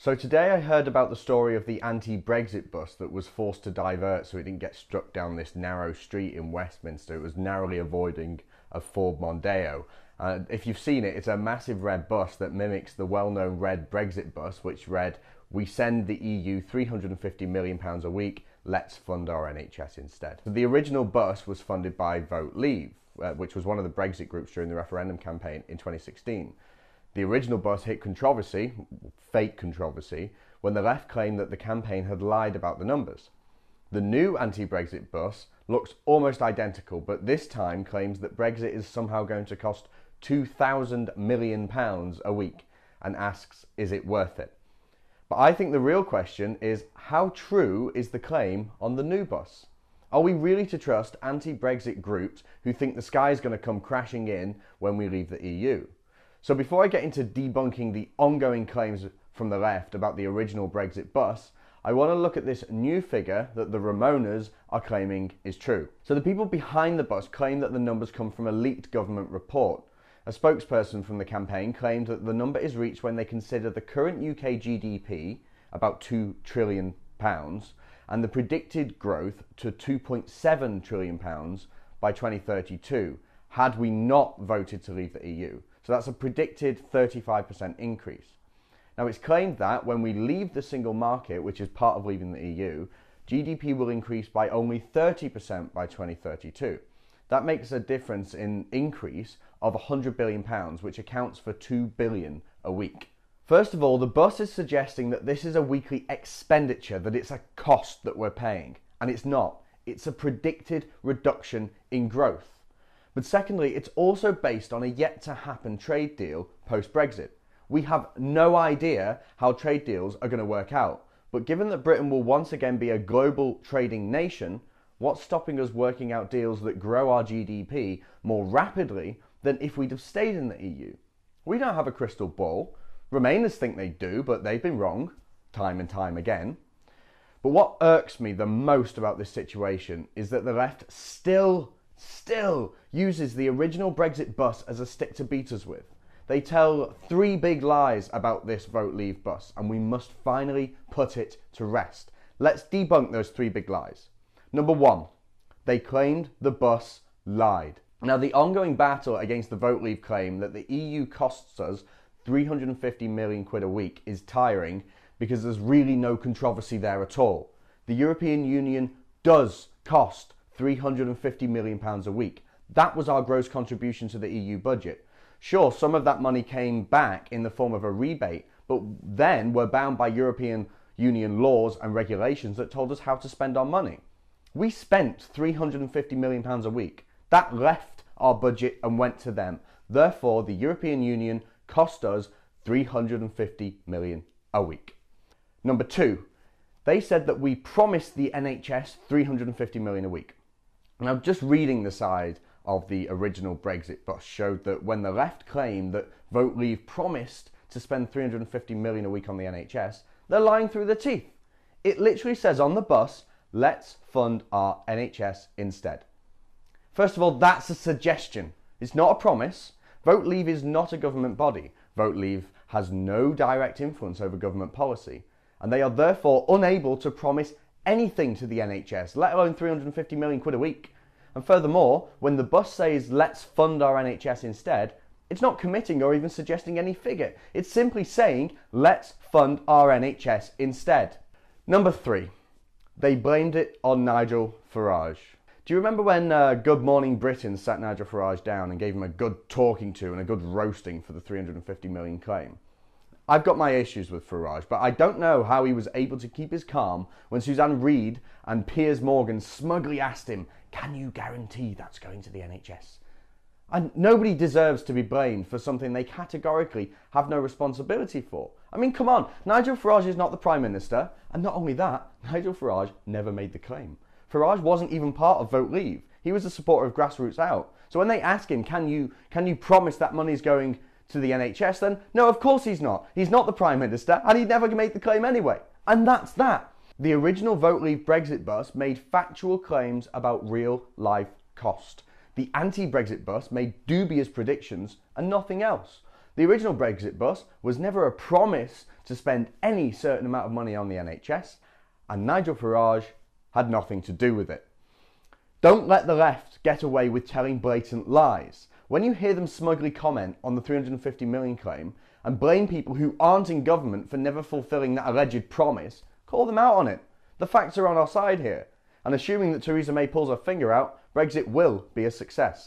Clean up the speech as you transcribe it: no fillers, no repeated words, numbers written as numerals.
So today I heard about the story of the anti-Brexit bus that was forced to divert so it didn't get struck down this narrow street in Westminster. It was narrowly avoiding a Ford Mondeo. If you've seen it, it's a massive red bus that mimics the well-known red Brexit bus, which read, "We send the EU £350 million a week, let's fund our NHS instead." The original bus was funded by Vote Leave, which was one of the Brexit groups during the referendum campaign in 2016. The original bus hit controversy, fake controversy, when the left claimed that the campaign had lied about the numbers. The new anti-Brexit bus looks almost identical, but this time claims that Brexit is somehow going to cost £2,000 million a week and asks, is it worth it? But I think the real question is, how true is the claim on the new bus? Are we really to trust anti-Brexit groups who think the sky is going to come crashing in when we leave the EU? So before I get into debunking the ongoing claims from the left about the original Brexit bus, I want to look at this new figure that the Ramonas are claiming is true. So the people behind the bus claim that the numbers come from a leaked government report. A spokesperson from the campaign claimed that the number is reached when they consider the current UK GDP, about £2 trillion, and the predicted growth to £2.7 trillion by 2032, had we not voted to leave the EU. So that's a predicted 35% increase. Now it's claimed that when we leave the single market, which is part of leaving the EU, GDP will increase by only 30% by 2032. That makes a difference in increase of £100 billion, which accounts for £2 billion a week. First of all, the bus is suggesting that this is a weekly expenditure, that it's a cost that we're paying, and it's not. It's a predicted reduction in growth. But secondly, it's also based on a yet-to-happen trade deal post-Brexit. We have no idea how trade deals are going to work out, but given that Britain will once again be a global trading nation, what's stopping us working out deals that grow our GDP more rapidly than if we'd have stayed in the EU? We don't have a crystal ball. Remainers think they do, but they've been wrong, time and time again. But what irks me the most about this situation is that the left still uses the original Brexit bus as a stick to beat us with. They tell three big lies about this Vote Leave bus, and we must finally put it to rest. Let's debunk those three big lies. Number one, they claimed the bus lied. Now, the ongoing battle against the Vote Leave claim that the EU costs us £350 million a week is tiring because there's really no controversy there at all. The European Union does cost £350 million a week. That was our gross contribution to the EU budget. Sure, some of that money came back in the form of a rebate, but then we're bound by European Union laws and regulations that told us how to spend our money. We spent £350 million a week. That left our budget and went to them. Therefore, the European Union cost us £350 million a week. Number two, they said that we promised the NHS £350 million a week. Now, just reading the side of the original Brexit bus showed that when the left claimed that Vote Leave promised to spend £350 million a week on the NHS, they're lying through their teeth. It literally says on the bus, let's fund our NHS instead. First of all, that's a suggestion. It's not a promise. Vote Leave is not a government body. Vote Leave has no direct influence over government policy, and they are therefore unable to promise anything to the NHS, let alone £350 million a week. And furthermore, when the bus says let's fund our NHS instead, it's not committing or even suggesting any figure. It's simply saying let's fund our NHS instead. Number three, they blamed it on Nigel Farage. Do you remember when Good Morning Britain sat Nigel Farage down and gave him a good talking to and a good roasting for the £350 million claim? I've got my issues with Farage, but I don't know how he was able to keep his calm when Suzanne Reid and Piers Morgan smugly asked him, can you guarantee that's going to the NHS? And nobody deserves to be blamed for something they categorically have no responsibility for. I mean, come on, Nigel Farage is not the Prime Minister, and not only that, Nigel Farage never made the claim. Farage wasn't even part of Vote Leave. He was a supporter of Grassroots Out. So when they ask him, can you promise that money's going to the NHS, then no, of course he's not. He's not the Prime Minister, and he'd never made the claim anyway. And that's that. The original Vote Leave Brexit bus made factual claims about real life cost. The anti-Brexit bus made dubious predictions and nothing else. The original Brexit bus was never a promise to spend any certain amount of money on the NHS, and Nigel Farage had nothing to do with it. Don't let the left get away with telling blatant lies. When you hear them smugly comment on the 350 million claim and blame people who aren't in government for never fulfilling that alleged promise, call them out on it. The facts are on our side here, and assuming that Theresa May pulls her finger out, Brexit will be a success.